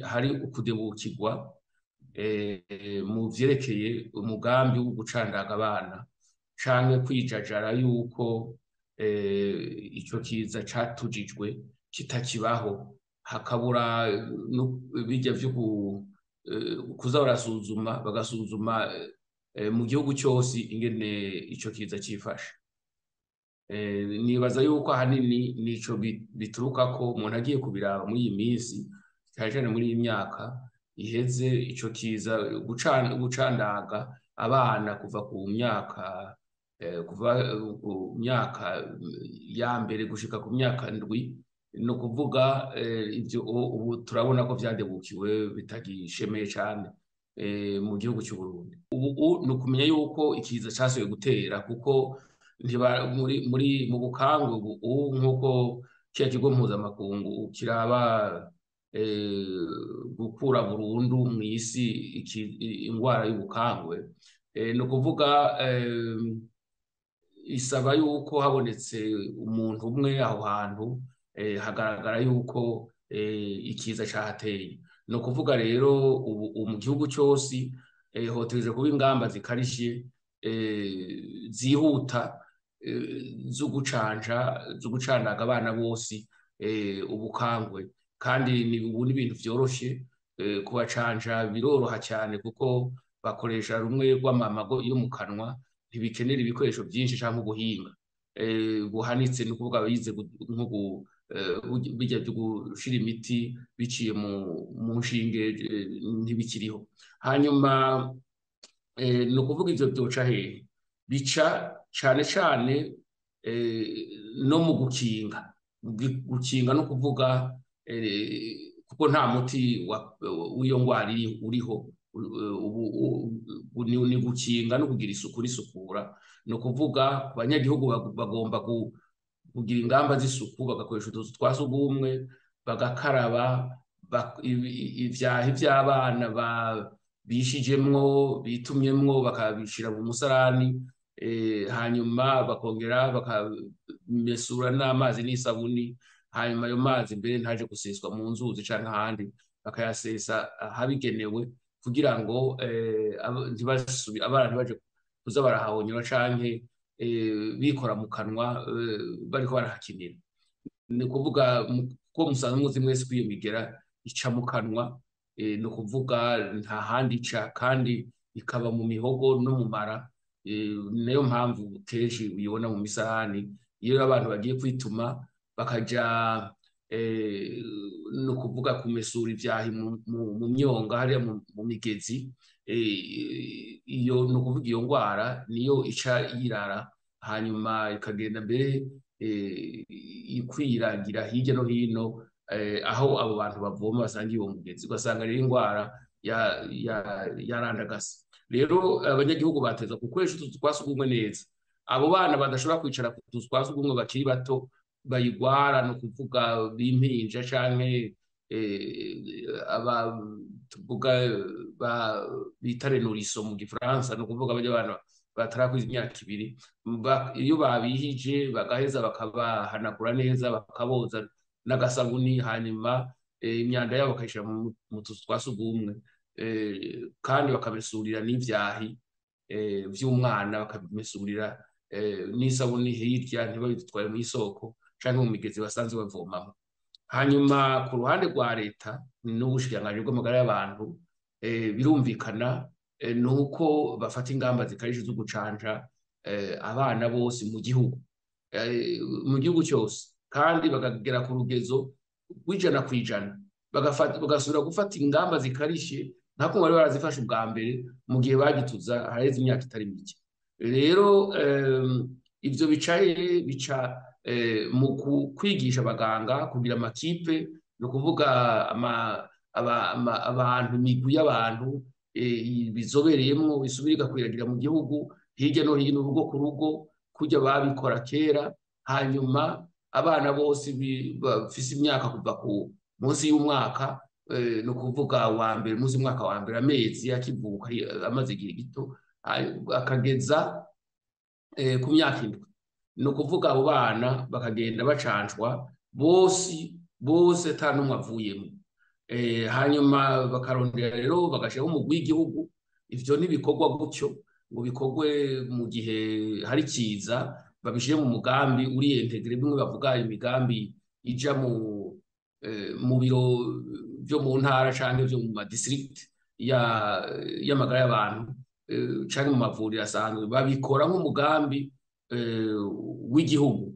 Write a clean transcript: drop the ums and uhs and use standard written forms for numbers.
hari ukudebukirwa mu vyerekeye umugambi wo gucandaga abana canke kwijajara yuko ico kiza catujijwe kitakibaho, hakabura bijya vyo kuza barasuzuma bagasuzuma mu gihugu cyose ingene ico kiza cifashe. Nibaza yuko ahanini nico bituruka ko umuntu agiye kubiraba muri iyi minsi cyane muri iyi myaka iheze, ico kiza gucandaga abana kuva ku myaka ya mbere gushika ku myaka ndwi, no kuvuga ivyo ubu turabona ko vyadebukiwe bitagishemeye cyane mu gihugu cy'u Burundi. Ubu ni ukumenya yuko ikiza casubiye gutera, kuko mu bukangwe ubu nk'uko kiya kigo mpuzamakungu kiraba gukura burundu mw'isi ingwara y'ubukangwe, ni ukuvuga isaba yuko habonetse umuntu umwe aho hantu hagaragara yuko ikiza cahateye. Ni ukuvuga rero ubu mu gihugu cyose hotegereje kuba ingamba zikarishe zihuta zo gucandaga abana bose ubukangwe, kandi ubu ni ibintu vyoroshe kubacanja, biroroha cyane kuko bakoresha rumwe rw'amamago yo mu kanwa, ntibikenera ibikoresho byinshi cyangwa ubuhinga buhanitse. Ni ukuvuga bize nko bijya byo gushira imiti biciye mu nshinge ntibikiriho. Hanyuma ni ukuvuga ivyo byoca hehe, bica cane cane no mu gukinga no kuvuga kuko nta muti w'iyo ngwara uriho, ni gukinga no kugira isuku n'isukura. Ni ukuvuga abanyagihugu bagomba kugira ingamba z'isuku, bagakoresha utuzu twa sugumwe, bagakaraba ivyahi vy'abana bishijemwo bitumyemwo bakabishira mu musarani, hanyuma bakongera bakamesura n'amazi n'isabuni, hanyuma ayo mazi mbere ntaje guseswa mu nzuzi canke ahandi, bakayasesa ahabigenewe kugira ngo abana ntibaje kuza barahahonyora canke bikora mu kanwa bariko barahakinira. Ni ukuvuga ko musanzwe muzi mwese ko iyo migera ica mu kanwa, ni ukuvuga nta handi ica, kandi ikaba mu mihogo no mu mara. Niyo mpamvu kenshi uyibona mu misahani iyo abantu bagiye kwituma bakaja ni ukuvuga kumesura ivyahi mu myonga hariya mu migezi. Iyo ni ukuvuga iyo ngwara niyo ica yirara, hanyuma ikagenda mbere ikwiragira hirya no hino aho abo bantu bavoma basangiye uwo mugezi, ugasanga rero ingwara yarandagase. Rero abanyagihugu bateza gukoresha utuzu twa sugumwe neza. Abo bana badashobora kwicara ku tuzu twa sugumwe bakiri bato bayigwara, ni ukuvuga b'impinja canke bita renuriso mu Gifaransa, ni ukuvuga barya bana batarakwiza imyaka 2, iyo babihije bagaheza bakabahanagura neza, bakaboza n'agasabuni, hanyuma imyanda yabo bakayishira mu tuzu twa sugumwe, kandi bakamesurira n'ivyahi vy'umwana, bakamesurira n'isabuni hirya, ntibabitware mu isoko canke mu migezi basanzwe bavomamo. Hanyuma ku ruhande rwa leta n'ubushikiranganji bw'amagara y'abantu, birumvikana nuko bafata ingamba zikarishe zo gucanja abana bose mu gihugu cyose, kandi bakagera ku rugezo rw'100%, bagasubira gufata ingamba zikarishe nk'uko bari barazifashe ubwa mbere mu gihe bagituza hareze imyaka itari mike. Rero ivyo bica mu kwigisha abaganga kugira amakipe, ni ukuvuga abantu, imigwi y'abantu bizobereyemwo bisubira igakwiragira mu gihugu hirya no hino, urugo ku rugo, kurya babikora kera. Hanyuma abana bose bafise imyaka kuva ku munsi y'umwaka, ni ukuvuga wa mbere, munsi y'umwaka wa mbere, amezi akivuka amaze igihe gito akageza ku myaka 7, ni ukuvuga abo bana bakagenda bacanjwa bose ata n'umwe avuyemo. hanyuma bakarondera rero bagashyiraho umugwi w'igihugu. Ivyo ntibikorwa gutyo ngo bikorwe mu gihe hari kiza babishyire mu mugambi uriyentegere, bimwe bavuga imigambi ija mu biro byo mu ntara canke byo mu madistrict y'amagara y'abantu canke mu mavuriro asanzwe, babikora nk'umugambi w'igihugu.